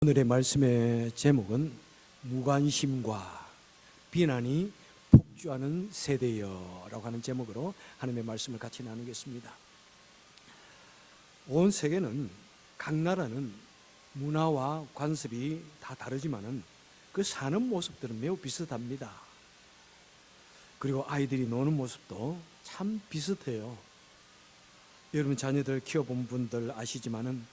오늘의 말씀의 제목은 무관심과 비난이 폭주하는 세대여라고 하는 제목으로 하나님의 말씀을 같이 나누겠습니다. 온 세계는 각 나라는 문화와 관습이 다 다르지만은 그 사는 모습들은 매우 비슷합니다. 그리고 아이들이 노는 모습도 참 비슷해요. 여러분 자녀들 키워본 분들 아시지만은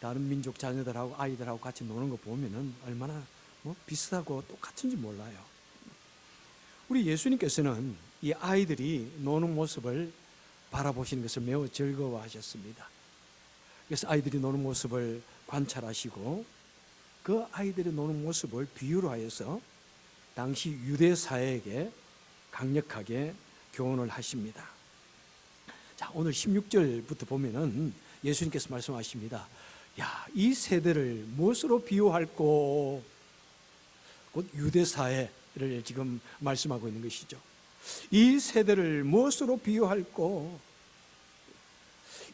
다른 민족 자녀들하고 아이들하고 같이 노는 거 보면은 얼마나 비슷하고 똑같은지 몰라요. 우리 예수님께서는 이 아이들이 노는 모습을 바라보시는 것을 매우 즐거워하셨습니다. 그래서 아이들이 노는 모습을 관찰하시고 그 아이들이 노는 모습을 비유로 하여서 당시 유대 사회에게 강력하게 교훈을 하십니다. 자, 오늘 16절부터 보면은 예수님께서 말씀하십니다. 이 세대를 무엇으로 비유할꼬? 곧 유대사회를 지금 말씀하고 있는 것이죠. 이 세대를 무엇으로 비유할꼬?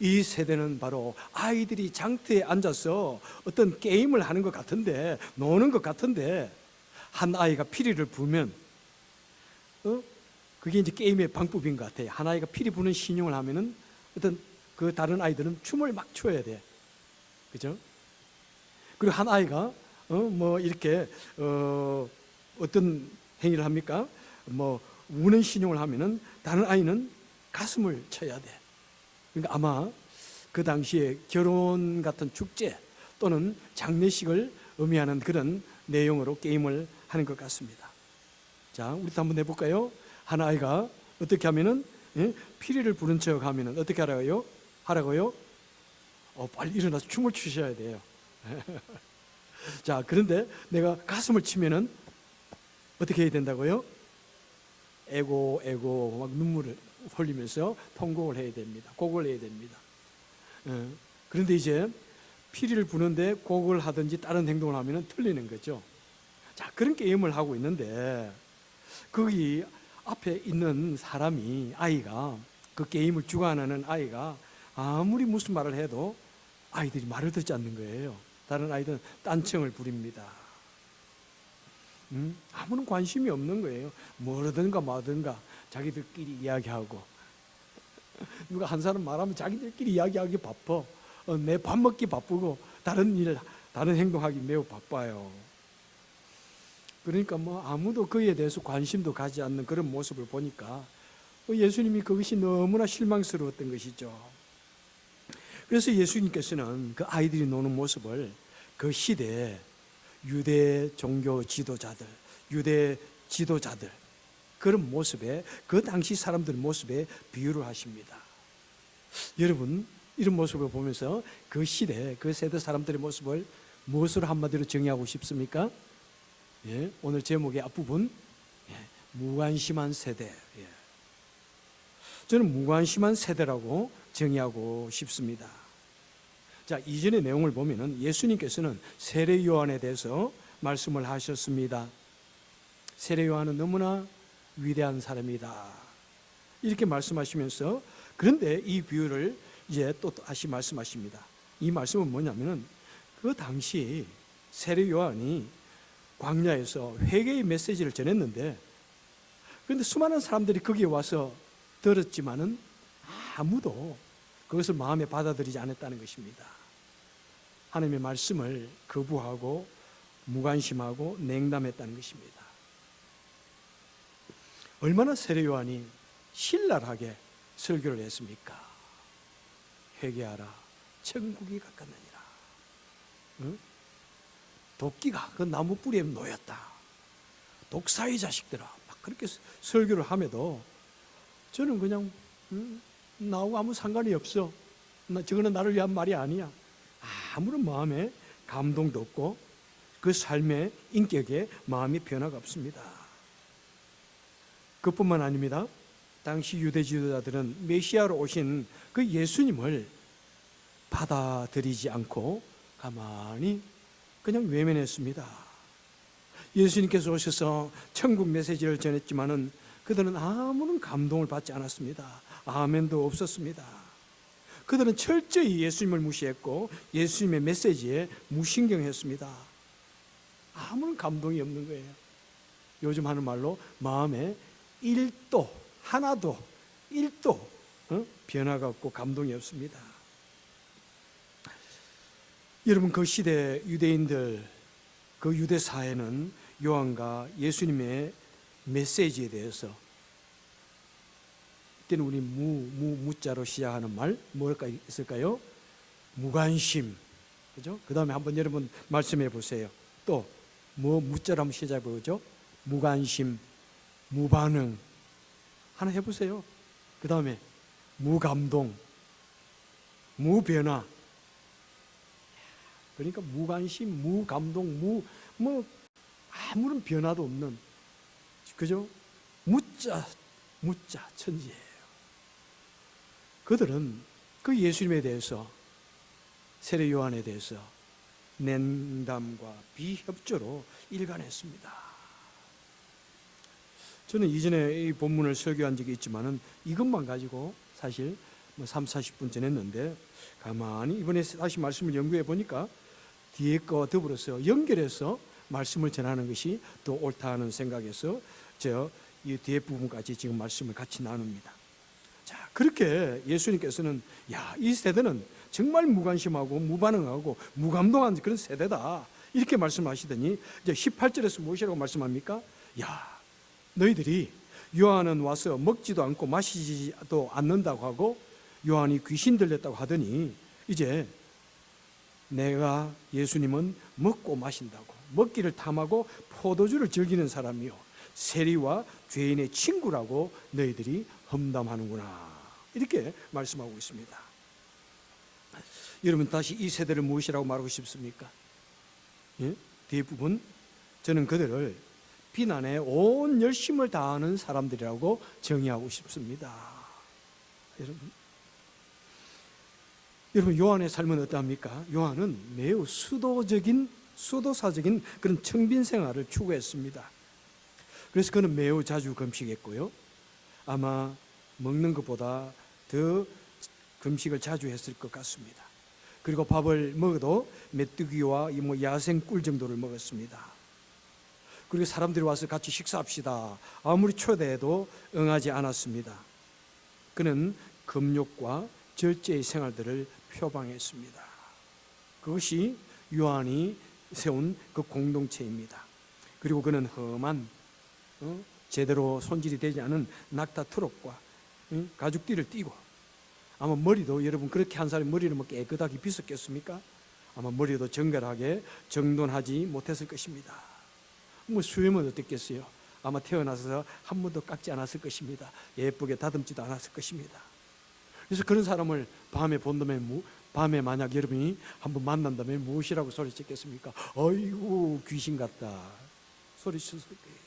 이 세대는 바로 아이들이 장터에 앉아서 어떤 게임을 하는 것 같은데, 노는 것 같은데, 한 아이가 피리를 불면, 그게 이제 게임의 방법인 것 같아요. 한 아이가 피리 부는 신용을 하면은 어떤 그 다른 아이들은 춤을 막 춰야 돼. 그죠? 그리고 한 아이가 이렇게 어떤 행위를 합니까? 우는 신용을 하면은 다른 아이는 가슴을 쳐야 돼. 그러니까 아마 그 당시에 결혼 같은 축제 또는 장례식을 의미하는 그런 내용으로 게임을 하는 것 같습니다. 자, 우리도 한번 해볼까요? 한 아이가 어떻게 하면은 피리를 부른 척 하면은 어떻게 하라고요? 빨리 일어나서 춤을 추셔야 돼요. 자, 그런데 내가 가슴을 치면은 어떻게 해야 된다고요? 애고 막 눈물을 흘리면서 통곡을 해야 됩니다. 곡을 해야 됩니다. 그런데 이제 피리를 부는데 곡을 하든지 다른 행동을 하면은 틀리는 거죠. 자, 그런 게임을 하고 있는데 거기 앞에 있는 사람이, 아이가, 그 게임을 주관하는 아이가 아무리 무슨 말을 해도 아이들이 말을 듣지 않는 거예요. 다른 아이들은 딴청을 부립니다. 아무런 관심이 없는 거예요. 뭐라든가 마든가 자기들끼리 이야기하고, 누가 한 사람 말하면 자기들끼리 이야기하기 바빠. 내 밥 먹기 바쁘고 다른 행동하기 매우 바빠요. 그러니까 아무도 그에 대해서 관심도 가지 않는 그런 모습을 보니까 예수님이 그것이 너무나 실망스러웠던 것이죠. 그래서 예수님께서는 그 아이들이 노는 모습을 그 시대에 유대 종교 지도자들, 유대 지도자들 그런 모습에, 그 당시 사람들 모습에 비유를 하십니다. 여러분, 이런 모습을 보면서 그 시대, 그 세대 사람들의 모습을 무엇으로 한마디로 정의하고 싶습니까? 오늘 제목의 앞부분, 무관심한 세대. 저는 무관심한 세대라고 정의하고 싶습니다. 자, 이전의 내용을 보면은 예수님께서는 세례 요한에 대해서 말씀을 하셨습니다. 세례 요한은 너무나 위대한 사람이다, 이렇게 말씀하시면서, 그런데 이 비유를 이제 또 다시 말씀하십니다. 이 말씀은 뭐냐면은 그 당시 세례 요한이 광야에서 회개의 메시지를 전했는데, 그런데 수많은 사람들이 거기에 와서 들었지만은 아무도 그것을 마음에 받아들이지 않았다는 것입니다. 하나님의 말씀을 거부하고 무관심하고 냉담했다는 것입니다. 얼마나 세례 요한이 신랄하게 설교를 했습니까? 회개하라, 천국이 가깝느니라. 도끼가 그 나무 뿌리에 놓였다. 독사의 자식들아, 막 그렇게 설교를 함에도 저는 그냥 나하고 아무 상관이 없어. 저거는 나를 위한 말이 아니야. 아무런 마음에 감동도 없고 그 삶의 인격에 마음의 변화가 없습니다. 그뿐만 아닙니다. 당시 유대 지도자들은 메시아로 오신 그 예수님을 받아들이지 않고 가만히 그냥 외면했습니다. 예수님께서 오셔서 천국 메시지를 전했지만은 그들은 아무런 감동을 받지 않았습니다. 아멘도 없었습니다. 그들은 철저히 예수님을 무시했고 예수님의 메시지에 무신경했습니다. 아무런 감동이 없는 거예요. 요즘 하는 말로 마음에 1도 하나도 1도 변화가 없고 감동이 없습니다. 여러분, 그 시대 유대인들, 그 유대 사회는 요한과 예수님의 메시지에 대해서, 이때는 우리 무자로 시작하는 말 뭐가 있을까요? 무관심, 그죠? 그 다음에 한번 여러분 말씀해 보세요. 또 무자로 한번 시작해 보죠. 무관심, 무반응 하나 해보세요. 그 다음에 무감동, 무변화. 그러니까 무관심, 무감동, 아무런 변화도 없는, 그죠? 무자 천지예요. 그들은 그 예수님에 대해서, 세례 요한에 대해서 냉담과 비협조로 일관했습니다. 저는 이전에 이 본문을 설교한 적이 있지만은 이것만 가지고 사실 3, 40분 전했는데, 가만히 이번에 다시 말씀을 연구해 보니까 뒤에 거와 더불어서 연결해서 말씀을 전하는 것이 더 옳다 하는 생각에서 이 뒤에 부분까지 지금 말씀을 같이 나눕니다. 자, 그렇게 예수님께서는 이 세대는 정말 무관심하고 무반응하고 무감동한 그런 세대다, 이렇게 말씀하시더니 이제 18절에서 무엇이라고 말씀합니까? 너희들이 요한은 와서 먹지도 않고 마시지도 않는다고 하고 요한이 귀신 들렸다고 하더니, 이제 내가 예수님은 먹고 마신다고, 먹기를 탐하고 포도주를 즐기는 사람이요 세리와 죄인의 친구라고 너희들이 험담하는구나, 이렇게 말씀하고 있습니다. 여러분, 다시 이 세대를 무엇이라고 말하고 싶습니까? 뒤에 부분, 저는 그들을 비난에 온 열심을 다하는 사람들이라고 정의하고 싶습니다. 여러분, 요한의 삶은 어떠합니까? 요한은 매우 수도사적인 그런 청빈 생활을 추구했습니다. 그래서 그는 매우 자주 금식했고요, 아마 먹는 것보다 더 금식을 자주 했을 것 같습니다. 그리고 밥을 먹어도 메뚜기와 야생 꿀 정도를 먹었습니다. 그리고 사람들이 와서 같이 식사합시다, 아무리 초대해도 응하지 않았습니다. 그는 금욕과 절제의 생활들을 표방했습니다. 그것이 요한이 세운 그 공동체입니다. 그리고 그는 험한 제대로 손질이 되지 않은 낙타 트럭과 가죽띠를 띠고, 아마 머리도, 여러분 그렇게 한 사람이 머리를 깨끗하게 빗었겠습니까? 아마 머리도 정갈하게 정돈하지 못했을 것입니다. 수염은 어땠겠어요? 아마 태어나서 한 번도 깎지 않았을 것입니다. 예쁘게 다듬지도 않았을 것입니다. 그래서 그런 사람을 밤에 본다면, 밤에 만약 여러분이 한번 만난다면 무엇이라고 소리쳤겠습니까? 어이구, 귀신 같다 소리쳤을 거예요.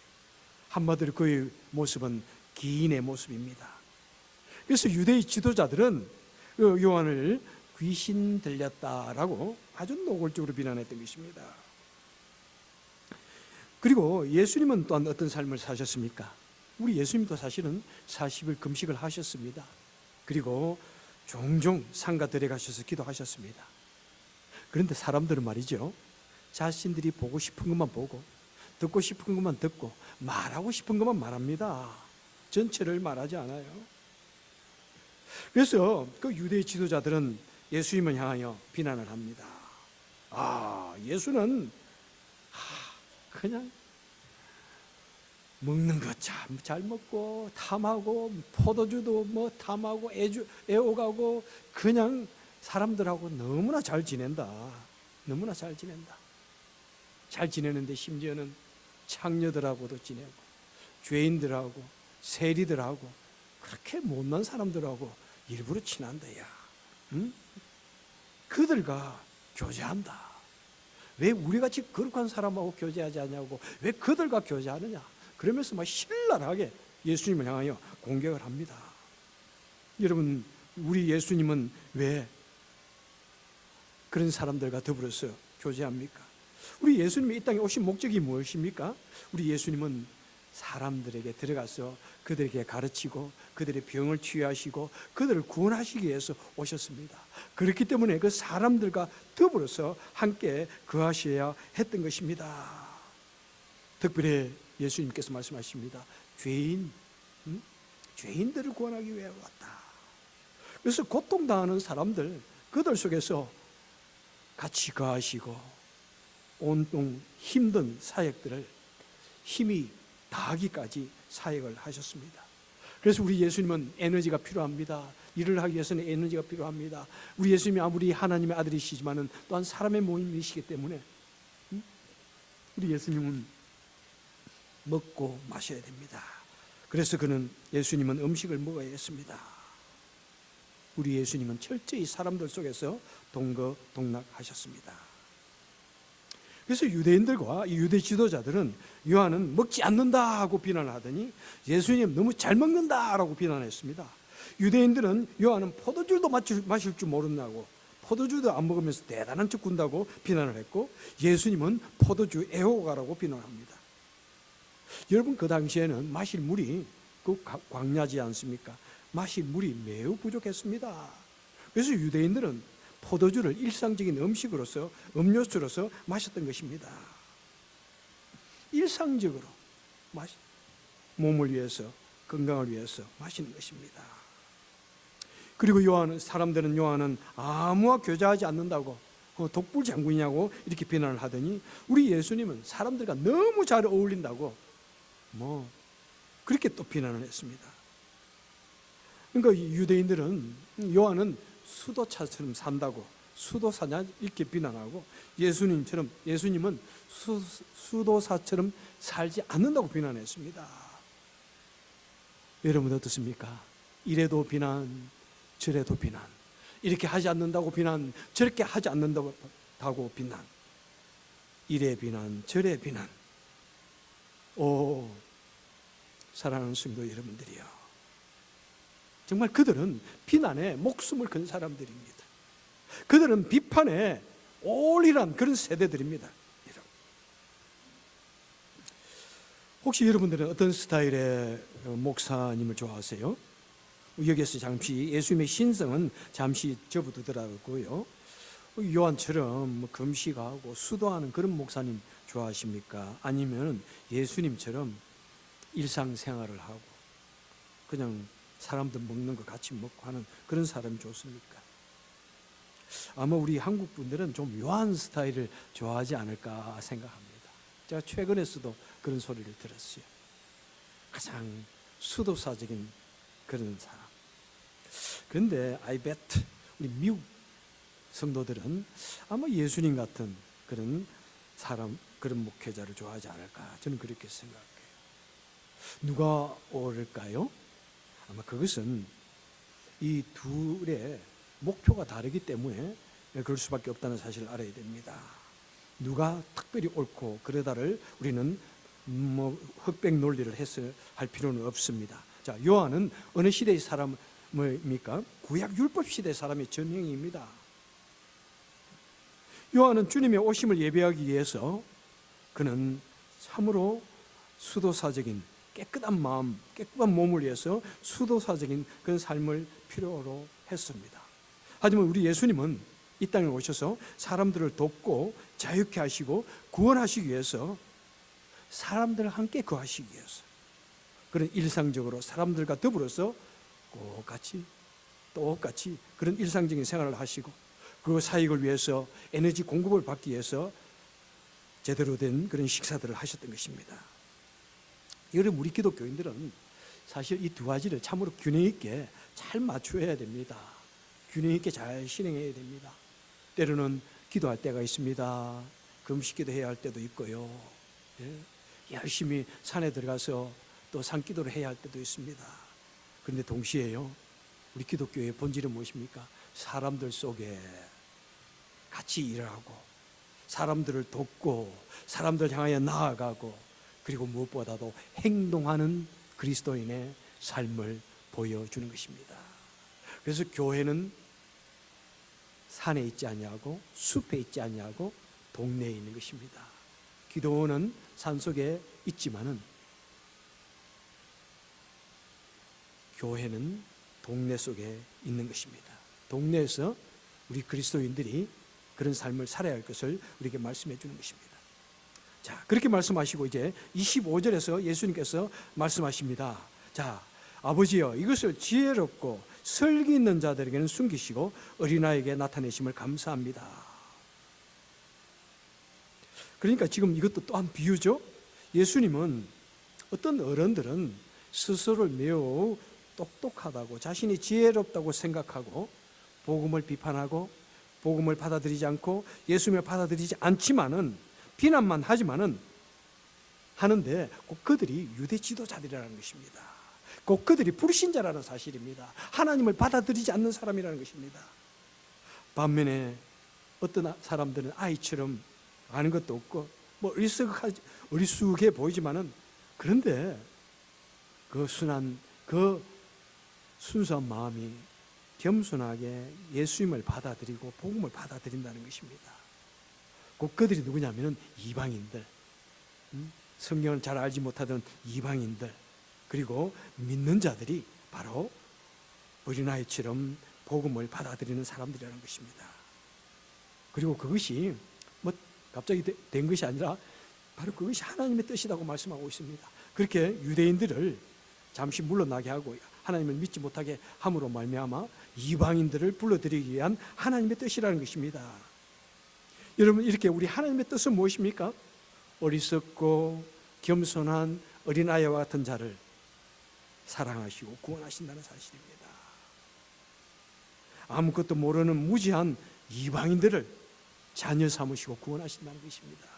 한마디로 그의 모습은 기인의 모습입니다. 그래서 유대의 지도자들은 요한을 귀신 들렸다라고 아주 노골적으로 비난했던 것입니다. 그리고 예수님은 또한 어떤 삶을 사셨습니까? 우리 예수님도 사실은 40일 금식을 하셨습니다. 그리고 종종 상가 들에 가셔서 기도하셨습니다. 그런데 사람들은 말이죠, 자신들이 보고 싶은 것만 보고 듣고 싶은 것만 듣고 말하고 싶은 것만 말합니다. 전체를 말하지 않아요. 그래서 그 유대 지도자들은 예수님을 향하여 비난을 합니다. 예수는 그냥 먹는 거 참 잘 먹고 탐하고 포도주도 탐하고 애호가고 그냥 사람들하고 너무나 잘 지낸다. 너무나 잘 지낸다. 잘 지내는데 심지어는 창녀들하고도 지내고 죄인들하고 세리들하고 그렇게 못난 사람들하고 일부러 친한다. 그들과 교제한다. 왜 우리같이 거룩한 사람하고 교제하지 않냐고, 왜 그들과 교제하느냐, 그러면서 막 신랄하게 예수님을 향하여 공격을 합니다. 여러분, 우리 예수님은 왜 그런 사람들과 더불어서 교제합니까? 우리 예수님이 이 땅에 오신 목적이 무엇입니까? 우리 예수님은 사람들에게 들어가서 그들에게 가르치고 그들의 병을 치유하시고 그들을 구원하시기 위해서 오셨습니다. 그렇기 때문에 그 사람들과 더불어서 함께 거하셔야 했던 것입니다. 특별히 예수님께서 말씀하십니다. 죄인들을 구원하기 위해 왔다. 그래서 고통당하는 사람들, 그들 속에서 같이 거하시고 온통 힘든 사역들을 힘이 다하기까지 사역을 하셨습니다. 그래서 우리 예수님은 에너지가 필요합니다. 일을 하기 위해서는 에너지가 필요합니다. 우리 예수님이 아무리 하나님의 아들이시지만은 또한 사람의 모임이시기 때문에 우리 예수님은 먹고 마셔야 됩니다. 그래서 예수님은 음식을 먹어야 했습니다. 우리 예수님은 철저히 사람들 속에서 동거동락하셨습니다. 그래서 유대인들과 유대 지도자들은 요한은 먹지 않는다 하고 비난하더니 예수님 너무 잘 먹는다라고 비난했습니다. 유대인들은 요한은 포도주도 마실 줄 모른다고, 포도주도 안 먹으면서 대단한 척 군다고 비난을 했고, 예수님은 포도주 애호가라고 비난합니다. 여러분, 그 당시에는 마실 물이 광야지 않습니까? 마실 물이 매우 부족했습니다. 그래서 유대인들은 포도주를 일상적인 음식으로서, 음료수로서 마셨던 것입니다. 일상적으로 몸을 위해서, 건강을 위해서 마시는 것입니다. 그리고 사람들은 요한은 아무와 교제하지 않는다고, 독불 장군이냐고 이렇게 비난을 하더니 우리 예수님은 사람들과 너무 잘 어울린다고 그렇게 또 비난을 했습니다. 그러니까 유대인들은 요한은 수도차처럼 산다고, 수도사냐 이렇게 비난하고, 예수님은 수도사처럼 살지 않는다고 비난했습니다. 여러분 어떻습니까? 이래도 비난, 저래도 비난, 이렇게 하지 않는다고 비난, 저렇게 하지 않는다고 비난, 이래 비난, 저래 비난. 사랑하는 성도 여러분들이요, 정말 그들은 비난에 목숨을 건 사람들입니다. 그들은 비판에 올인한 그런 세대들입니다. 혹시 여러분들은 어떤 스타일의 목사님을 좋아하세요? 여기에서 잠시 예수님의 신성은 잠시 접어두더라고요. 요한처럼 금식하고 수도하는 그런 목사님 좋아하십니까? 아니면 예수님처럼 일상생활을 하고 그냥 사람들 먹는 거 같이 먹고 하는 그런 사람이 좋습니까? 아마 우리 한국 분들은 좀 묘한 스타일을 좋아하지 않을까 생각합니다. 제가 최근에서도 그런 소리를 들었어요. 가장 수도사적인 그런 사람. 그런데 I bet 우리 미국 성도들은 아마 예수님 같은 그런 사람, 그런 목회자를 좋아하지 않을까, 저는 그렇게 생각해요. 누가 옳을까요? 아마 그것은 이 둘의 목표가 다르기 때문에 그럴 수밖에 없다는 사실을 알아야 됩니다. 누가 특별히 옳고 그러다를 우리는 흑백 논리를 해서 할 필요는 없습니다. 자, 요한은 어느 시대의 사람입니까? 구약 율법 시대 사람의 전형입니다. 요한은 주님의 오심을 예배하기 위해서 그는 참으로 수도사적인 깨끗한 마음, 깨끗한 몸을 위해서 수도사적인 그런 삶을 필요로 했습니다. 하지만 우리 예수님은 이 땅에 오셔서 사람들을 돕고 자유케 하시고 구원하시기 위해서, 사람들과 함께 거하시기 위해서 그런 일상적으로 사람들과 더불어서 똑같이 그런 일상적인 생활을 하시고, 그 사역을 위해서 에너지 공급을 받기 위해서 제대로 된 그런 식사들을 하셨던 것입니다. 여러분, 우리 기독교인들은 사실 이 두 가지를 참으로 균형 있게 잘 맞춰야 됩니다. 균형 있게 잘 실행해야 됩니다. 때로는 기도할 때가 있습니다. 금식기도 해야 할 때도 있고요. 열심히 산에 들어가서 또 산기도를 해야 할 때도 있습니다. 그런데 동시에요, 우리 기독교의 본질은 무엇입니까? 사람들 속에 같이 일하고 사람들을 돕고 사람들 향하여 나아가고, 그리고 무엇보다도 행동하는 그리스도인의 삶을 보여주는 것입니다. 그래서 교회는 산에 있지 아니하고 숲에 있지 아니하고 동네에 있는 것입니다. 기도원은 산속에 있지만은 교회는 동네 속에 있는 것입니다. 동네에서 우리 그리스도인들이 그런 삶을 살아야 할 것을 우리에게 말씀해 주는 것입니다. 자, 그렇게 말씀하시고 이제 25절에서 예수님께서 말씀하십니다. 자, 아버지여, 이것을 지혜롭고 설기 있는 자들에게는 숨기시고 어린아이에게 나타내심을 감사합니다. 그러니까 지금 이것도 또한 비유죠. 예수님은 어떤 어른들은 스스로를 매우 똑똑하다고, 자신이 지혜롭다고 생각하고 복음을 비판하고 복음을 받아들이지 않고 예수님을 받아들이지 않지만은, 비난만 하지만은 하는데 꼭 그들이 유대 지도자들이라는 것입니다. 꼭 그들이 불신자라는 사실입니다. 하나님을 받아들이지 않는 사람이라는 것입니다. 반면에 어떤 사람들은 아이처럼 아는 것도 없고 뭐 어리숙해 보이지만은, 그런데 그 순수한 마음이 겸손하게 예수님을 받아들이고 복음을 받아들인다는 것입니다. 꼭 그들이 누구냐면은 이방인들, 성경을 잘 알지 못하던 이방인들, 그리고 믿는 자들이 바로 어린아이처럼 복음을 받아들이는 사람들이라는 것입니다. 그리고 그것이 뭐 갑자기 된 것이 아니라 바로 그것이 하나님의 뜻이라고 말씀하고 있습니다. 그렇게 유대인들을 잠시 물러나게 하고 하나님을 믿지 못하게 함으로 말미암아 이방인들을 불러들이기 위한 하나님의 뜻이라는 것입니다. 여러분, 이렇게 우리 하나님의 뜻은 무엇입니까? 어리석고 겸손한 어린아이와 같은 자를 사랑하시고 구원하신다는 사실입니다. 아무것도 모르는 무지한 이방인들을 자녀 삼으시고 구원하신다는 것입니다.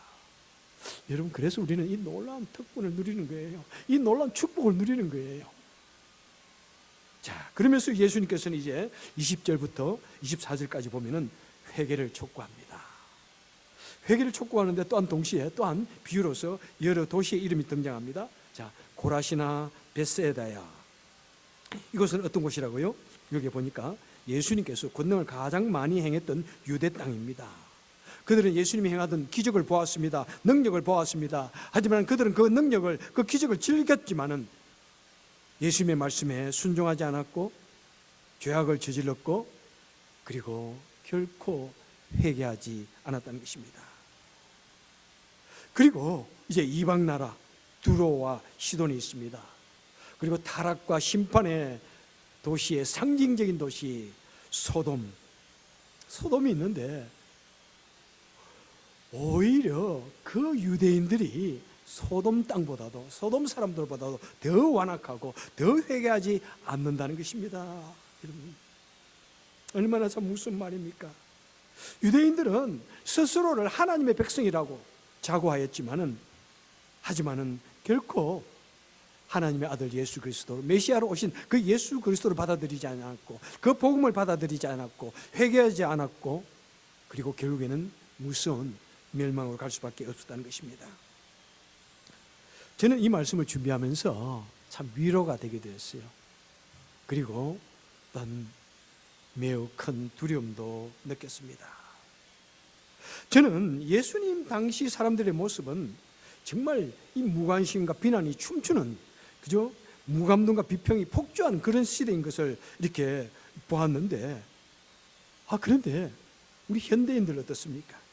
여러분, 그래서 우리는 이 놀라운 특권을 누리는 거예요. 이 놀라운 축복을 누리는 거예요. 자, 그러면서 예수님께서는 이제 20절부터 24절까지 보면은 회개를 촉구합니다. 회개를 촉구하는데 또한 동시에 또한 비유로서 여러 도시의 이름이 등장합니다. 자, 고라시나 벳세다야, 이것은 어떤 곳이라고요? 여기 보니까 예수님께서 권능을 가장 많이 행했던 유대 땅입니다. 그들은 예수님이 행하던 기적을 보았습니다. 능력을 보았습니다. 하지만 그들은 그 능력을, 그 기적을 즐겼지만은 예수님의 말씀에 순종하지 않았고 죄악을 저질렀고 그리고 결코 회개하지 않았다는 것입니다. 그리고 이제 이방 나라 두로와 시돈이 있습니다. 그리고 타락과 심판의 도시의 상징적인 도시 소돔이 있는데, 오히려 그 유대인들이 소돔 땅보다도, 소돔 사람들보다도 더 완악하고 더 회개하지 않는다는 것입니다. 여러분, 얼마나 참 무슨 말입니까? 유대인들은 스스로를 하나님의 백성이라고 자고하였지만은, 하지만은 결코 하나님의 아들 예수 그리스도, 메시아로 오신 그 예수 그리스도를 받아들이지 않았고 그 복음을 받아들이지 않았고 회개하지 않았고, 그리고 결국에는 무서운 멸망으로 갈 수밖에 없었다는 것입니다. 저는 이 말씀을 준비하면서 참 위로가 되게 되었어요. 그리고 어떤 매우 큰 두려움도 느꼈습니다. 저는 예수님 당시 사람들의 모습은 정말 이 무관심과 비난이 춤추는, 그죠? 무감동과 비평이 폭주하는 그런 시대인 것을 이렇게 보았는데, 그런데 우리 현대인들 어떻습니까?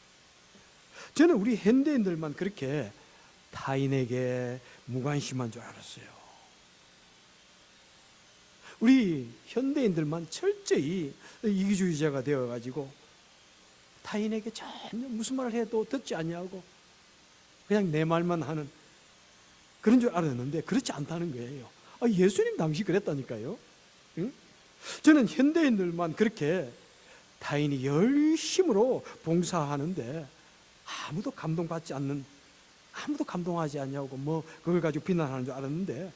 저는 우리 현대인들만 그렇게 타인에게 무관심한 줄 알았어요. 우리 현대인들만 철저히 이기주의자가 되어가지고 타인에게 전혀 무슨 말을 해도 듣지 아니하고 그냥 내 말만 하는 그런 줄 알았는데 그렇지 않다는 거예요. 예수님 당시 그랬다니까요. 응? 저는 현대인들만 그렇게 타인이 열심으로 봉사하는데 아무도 감동받지 않는, 아무도 감동하지 않냐고 뭐 그걸 가지고 비난하는 줄 알았는데,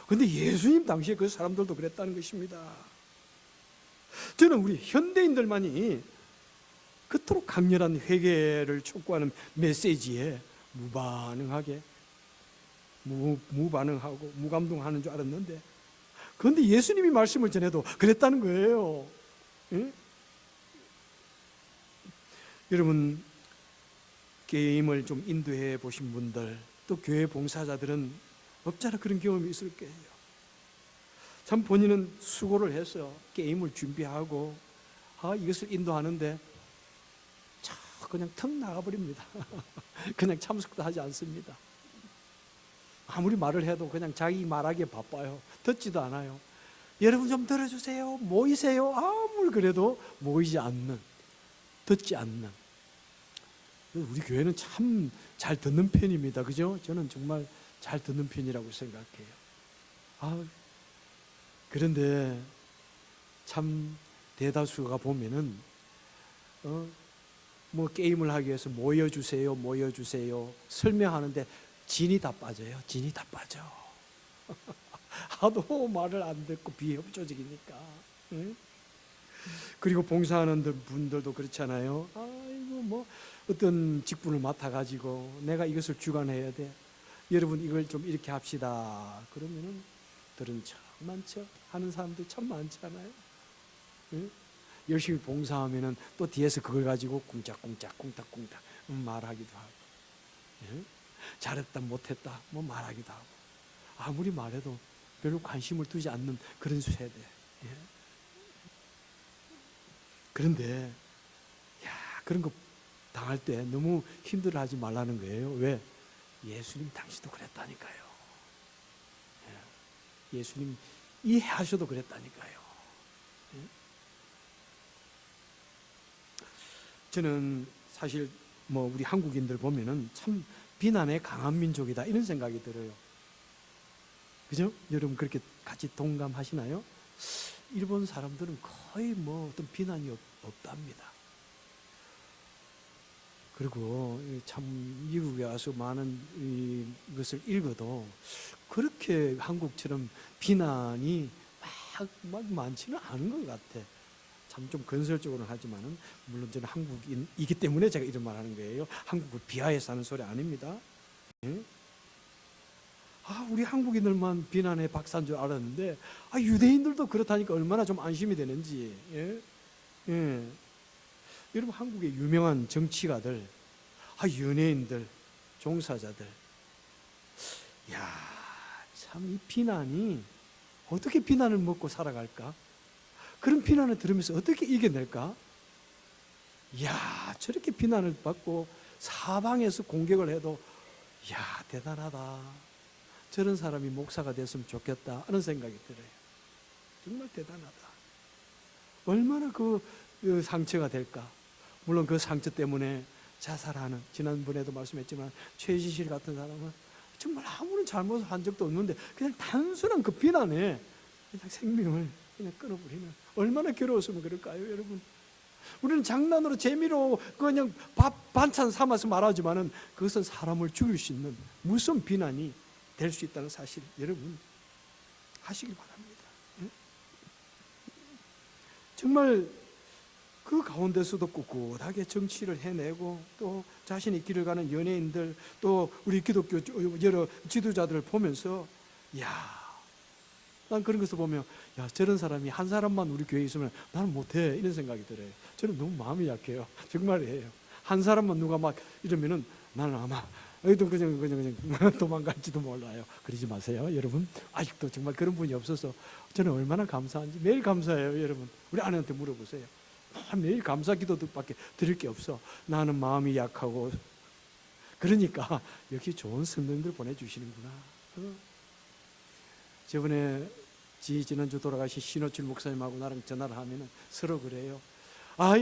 그런데 예수님 당시에 그 사람들도 그랬다는 것입니다. 저는 우리 현대인들만이 그토록 강렬한 회개를 촉구하는 메시지에 무반응하고 무감동하는 줄 알았는데, 그런데 예수님이 말씀을 전해도 그랬다는 거예요. 예? 여러분, 게임을 좀 인도해 보신 분들, 또 교회 봉사자들은 없잖아 그런 경험이 있을 거예요. 참 본인은 수고를 해서 게임을 준비하고 이것을 인도하는데 그냥 턱 나가버립니다. 그냥 참석도 하지 않습니다. 아무리 말을 해도 그냥 자기 말하기에 바빠요. 듣지도 않아요. 여러분 좀 들어주세요. 모이세요. 아무리 그래도 모이지 않는, 듣지 않는. 우리 교회는 참 잘 듣는 편입니다. 그죠? 저는 정말 잘 듣는 편이라고 생각해요. 그런데 참 대다수가 보면은 뭐 게임을 하기 위해서 모여주세요, 모여주세요 설명하는데 진이 다 빠져요. 진이 다 빠져. 하도 말을 안 듣고 비협조적이니까. 응? 그리고 봉사하는 분들도 그렇잖아요. 아이고 뭐 어떤 직분을 맡아가지고 내가 이것을 주관해야 돼. 여러분 이걸 좀 이렇게 합시다. 그러면은 들은 척 많죠. 하는 사람들 참 많잖아요. 응? 열심히 봉사하면은 또 뒤에서 그걸 가지고 꿍짝꿍짝 꿍딱꿍딱 말하기도 하고. 응? 잘했다 못했다 뭐 말하기도 하고. 아무리 말해도 별로 관심을 두지 않는 그런 세대. 예? 그런데 그런 거 당할 때 너무 힘들어하지 말라는 거예요. 왜? 예수님 당시도 그랬다니까요. 예수님 이해하셔도 그랬다니까요. 저는 사실 뭐 우리 한국인들 보면은 참 비난에 강한 민족이다 이런 생각이 들어요. 그죠? 여러분 그렇게 같이 동감하시나요? 일본 사람들은 거의 뭐 어떤 비난이 없답니다. 그리고 참 미국에 와서 많은 이것을 읽어도 그렇게 한국처럼 비난이 막 많지는 않은 것 같아. 참 좀 건설적으로는 하지만은 물론 저는 한국인이기 때문에 제가 이런 말 하는 거예요. 한국을 비하해서 하는 소리 아닙니다. 예? 우리 한국인들만 비난에 박사인 줄 알았는데 유대인들도 그렇다니까 얼마나 좀 안심이 되는지. 예? 예. 여러분 한국의 유명한 정치가들, 연예인들, 종사자들, 참 이 비난이 어떻게 비난을 먹고 살아갈까? 그런 비난을 들으면서 어떻게 이겨낼까? 저렇게 비난을 받고 사방에서 공격을 해도 대단하다. 저런 사람이 목사가 됐으면 좋겠다 하는 생각이 들어요. 정말 대단하다. 얼마나 그 상처가 될까? 물론 그 상처 때문에 자살하는, 지난번에도 말씀했지만 최지실 같은 사람은 정말 아무런 잘못을 한 적도 없는데 그냥 단순한 그 비난에 그냥 생명을 그냥 끊어버리는, 얼마나 괴로웠으면 그럴까요, 여러분? 우리는 장난으로 재미로 그냥 밥 반찬 삼아서 말하지만은 그것은 사람을 죽일 수 있는 무슨 비난이 될 수 있다는 사실 여러분 하시길 바랍니다. 정말 그 가운데서도 꿋꿋하게 정치를 해내고 또 자신의 길을 가는 연예인들, 또 우리 기독교 여러 지도자들을 보면서 난 그런 것을 보면 저런 사람이 한 사람만 우리 교회에 있으면 나는 못해 이런 생각이 들어요. 저는 너무 마음이 약해요. 정말이에요. 한 사람만 누가 막 이러면은 나는 아마 그냥 도망갈지도 몰라요. 그러지 마세요, 여러분. 아직도 정말 그런 분이 없어서 저는 얼마나 감사한지 매일 감사해요, 여러분. 우리 아내한테 물어보세요. 매일 감사 기도밖에 드릴 게 없어. 나는 마음이 약하고. 그러니까 역시 좋은 성도님들 보내주시는구나. 저번에 지난주 돌아가신 신호철 목사님하고 나랑 전화를 하면은 서로 그래요.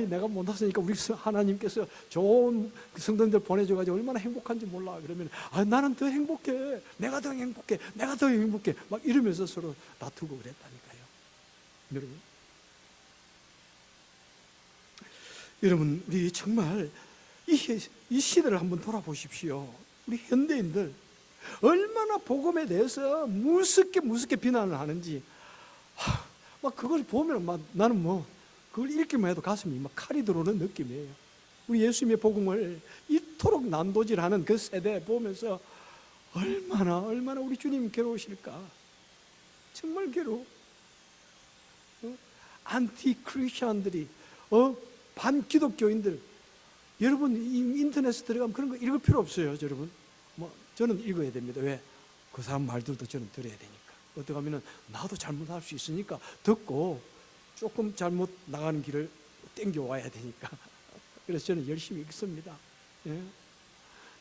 내가 못 왔으니까 우리 하나님께서 좋은 성도님들 보내줘가지고 얼마나 행복한지 몰라. 그러면 나는 더 행복해. 내가 더 행복해. 내가 더 행복해. 막 이러면서 서로 다투고 그랬다니까요. 여러분 우리 정말 이 시대를 한번 돌아보십시오. 우리 현대인들 얼마나 복음에 대해서 무섭게 비난을 하는지. 막 그걸 보면 나는 그걸 읽기만 해도 가슴이 막 칼이 들어오는 느낌이에요. 우리 예수님의 복음을 이토록 난도질하는 그 세대 보면서 얼마나 우리 주님 괴로우실까. 정말 괴로워. 안티 크리스천들이 반기독교인들, 여러분 인터넷에 들어가면 그런 거 읽을 필요 없어요, 여러분. 저는 읽어야 됩니다. 왜? 그 사람 말들도 저는 들어야 되니까. 어떻게 하면은 나도 잘못할 수 있으니까 듣고 조금 잘못 나가는 길을 땡겨 와야 되니까. 그래서 저는 열심히 읽습니다. 예?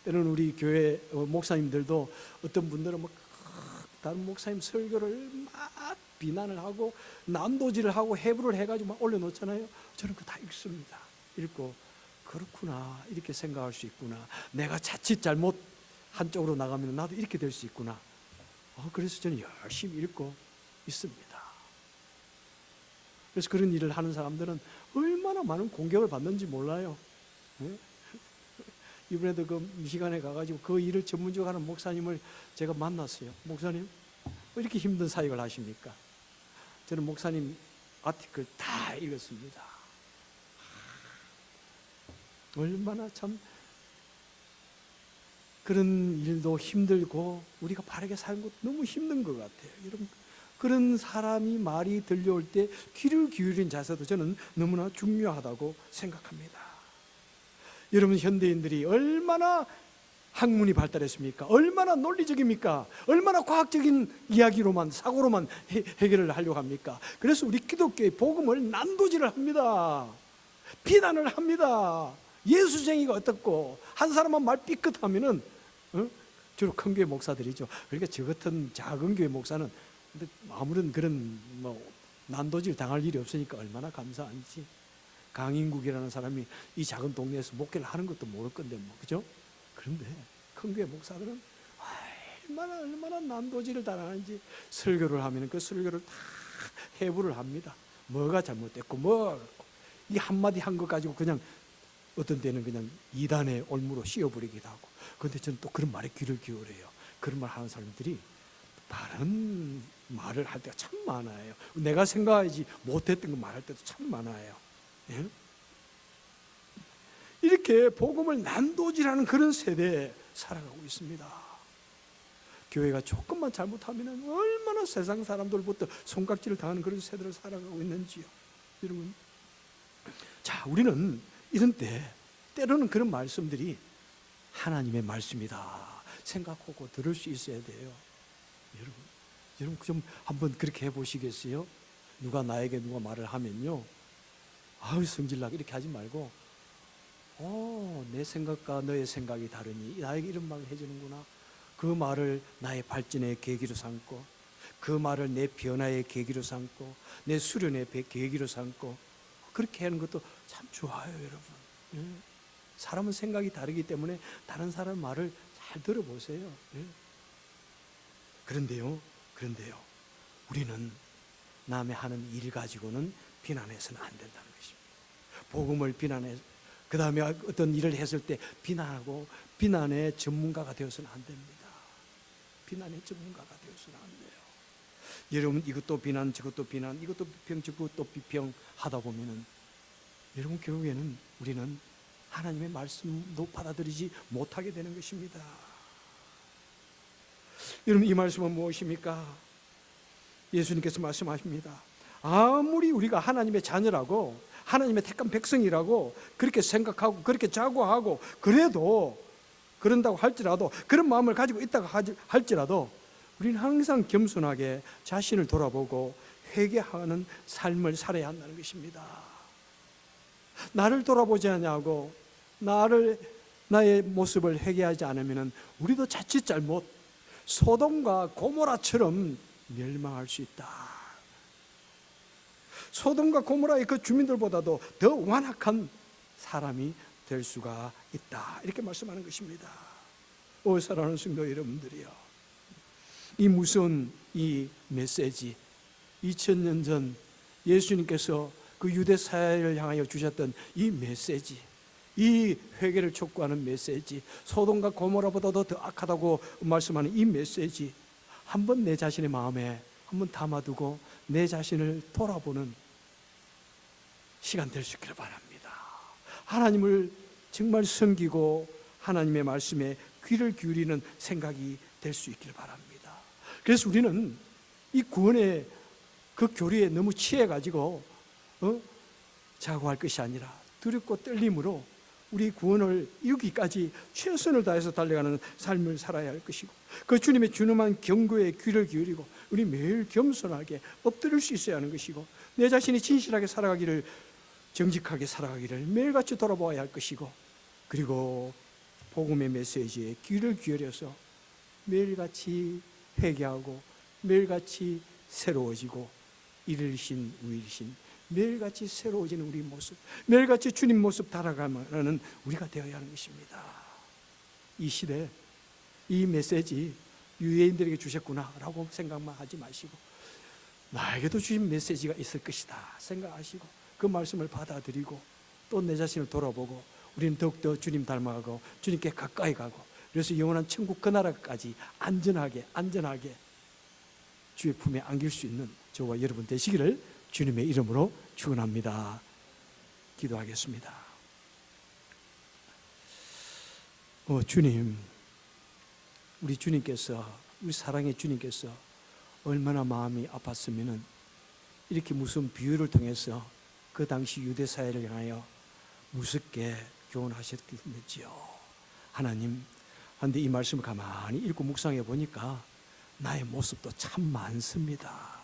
때로는 우리 교회 목사님들도 어떤 분들은 뭐 다른 목사님 설교를 막 비난을 하고 난도질을 하고 해부를 해가지고 막 올려놓잖아요. 저는 그거 다 읽습니다. 읽고 그렇구나 이렇게 생각할 수 있구나. 내가 자칫 잘못 한쪽으로 나가면 나도 이렇게 될 수 있구나. 그래서 저는 열심히 읽고 있습니다. 그래서 그런 일을 하는 사람들은 얼마나 많은 공격을 받는지 몰라요. 네? 이번에도 그 미시간에 가가지고 그 일을 전문적으로 하는 목사님을 제가 만났어요. 목사님, 왜 이렇게 힘든 사역을 하십니까? 저는 목사님 아티클 다 읽었습니다. 얼마나 참 그런 일도 힘들고 우리가 바르게 사는 것도 너무 힘든 것 같아요. 여러분, 그런 사람이 말이 들려올 때 귀를 기울인 자세도 저는 너무나 중요하다고 생각합니다. 여러분, 현대인들이 얼마나 학문이 발달했습니까? 얼마나 논리적입니까? 얼마나 과학적인 이야기로만, 사고로만 해결을 하려고 합니까? 그래서 우리 기독교의 복음을 난도질을 합니다. 비난을 합니다. 예수쟁이가 어떻고, 한 사람만 말 삐끗하면은 주로 큰 교회 목사들이죠. 그러니까 저 같은 작은 교회 목사는 아무런 그런 난도질 당할 일이 없으니까 얼마나 감사한지. 강인국이라는 사람이 이 작은 동네에서 목회를 하는 것도 모를 건데 그죠? 그런데 큰 교회 목사들은 얼마나 난도질을 당하는지 설교를 하면 그 설교를 다 해부를 합니다. 뭐가 잘못됐고 이 한마디 한 것 가지고 그냥 어떤 때는 그냥 이단의 올무로 씌워버리기도 하고. 그런데 저는 또 그런 말에 귀를 기울여요. 그런 말 하는 사람들이 바른 말을 할 때가 참 많아요. 내가 생각하지 못했던 거 말할 때도 참 많아요. 예? 이렇게 복음을 난도질하는 그런 세대에 살아가고 있습니다. 교회가 조금만 잘못하면 얼마나 세상 사람들부터 손깍지를 당하는 그런 세대를 살아가고 있는지요. 여러분, 자, 우리는 이런 때로는 그런 말씀들이 하나님의 말씀이다 생각하고 들을 수 있어야 돼요. 여러분 좀 한번 그렇게 해보시겠어요? 누가 나에게 말을 하면요, 성질나게 이렇게 하지 말고, 내 생각과 너의 생각이 다르니 나에게 이런 말을 해주는구나. 그 말을 나의 발전의 계기로 삼고, 그 말을 내 변화의 계기로 삼고, 내 수련의 계기로 삼고, 그렇게 하는 것도 참 좋아요, 여러분. 사람은 생각이 다르기 때문에 다른 사람 말을 잘 들어보세요. 그런데요, 우리는 남의 하는 일 가지고는 비난해서는 안 된다는 것입니다. 복음을 비난해, 그 다음에 어떤 일을 했을 때 비난하고 비난의 전문가가 되어서는 안 됩니다. 비난의 전문가가 되어서는 안 돼요. 여러분, 이것도 비난, 저것도 비난, 이것도 비평, 저것도 비평 하다 보면은 여러분, 결국에는 우리는 하나님의 말씀도 받아들이지 못하게 되는 것입니다. 여러분, 이 말씀은 무엇입니까? 예수님께서 말씀하십니다. 아무리 우리가 하나님의 자녀라고, 하나님의 택한 백성이라고 그렇게 생각하고 그렇게 자고하고 그런다고 할지라도, 그런 마음을 가지고 있다고 할지라도 우리는 항상 겸손하게 자신을 돌아보고 회개하는 삶을 살아야 한다는 것입니다. 나를 돌아보지 않냐고, 나의 모습을 회개하지 않으면 우리도 자칫 잘못 소돔과 고모라처럼 멸망할 수 있다. 소돔과 고모라의 그 주민들보다도 더 완악한 사람이 될 수가 있다. 이렇게 말씀하는 것입니다. 사랑하는 성도 여러분들이요, 이 무서운 이 메시지, 2000년 전 예수님께서 그 유대 사회를 향하여 주셨던 이 메시지, 이 회개를 촉구하는 메시지, 소돔과 고모라보다도 더 악하다고 말씀하는 이 메시지, 한번 내 자신의 마음에 한번 담아두고 내 자신을 돌아보는 시간 될 수 있기를 바랍니다. 하나님을 정말 섬기고 하나님의 말씀에 귀를 기울이는 생각이 될 수 있기를 바랍니다. 그래서 우리는 이 구원의 그 교리에 너무 취해가지고 자고할 것이 아니라 두렵고 떨림으로 우리 구원을 이루기까지 최선을 다해서 달려가는 삶을 살아야 할 것이고, 그 주님의 준엄한 경고에 귀를 기울이고 우리 매일 겸손하게 엎드릴 수 있어야 하는 것이고, 내 자신이 진실하게 살아가기를, 정직하게 살아가기를 매일같이 돌아보아야 할 것이고, 그리고 복음의 메시지에 귀를 기울여서 매일같이 회개하고 매일같이 새로워지고, 일일신 우일신 매일같이 새로워지는 우리 모습, 매일같이 주님 모습 따라가는 우리가 되어야 하는 것입니다. 이 시대, 이 메시지 유대인들에게 주셨구나 라고 생각만 하지 마시고, 나에게도 주신 메시지가 있을 것이다 생각하시고, 그 말씀을 받아들이고 또 내 자신을 돌아보고, 우리는 더욱더 주님 닮아가고 주님께 가까이 가고, 그래서 영원한 천국 그 나라까지 안전하게 주의 품에 안길 수 있는 저와 여러분 되시기를 주님의 이름으로 축원합니다. 기도하겠습니다. 주님, 우리 주님께서, 우리 사랑의 주님께서 얼마나 마음이 아팠으면 이렇게 무슨 비유를 통해서 그 당시 유대 사회를 향하여 무섭게 교훈하셨겠는지요. 하나님, 그런데 이 말씀을 가만히 읽고 묵상해 보니까 나의 모습도 참 많습니다.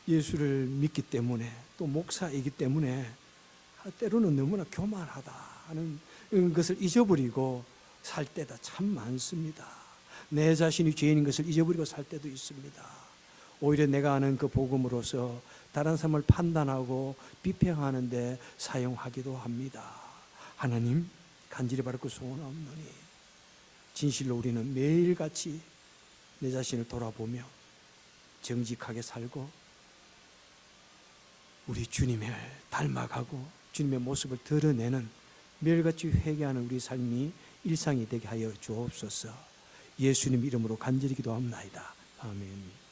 예수를 믿기 때문에, 또 목사이기 때문에 때로는 너무나 교만하다 하는 것을 잊어버리고 살 때가 참 많습니다. 내 자신이 죄인인 것을 잊어버리고 살 때도 있습니다. 오히려 내가 아는 그 복음으로서 다른 사람을 판단하고 비평하는 데 사용하기도 합니다. 하나님, 간절히 바라고 소원하옵노니 진실로 우리는 매일같이 내 자신을 돌아보며 정직하게 살고 우리 주님을 닮아가고 주님의 모습을 드러내는 매일같이 회개하는 우리 삶이 일상이 되게 하여 주옵소서. 예수님 이름으로 간절히 기도합니다. 아멘.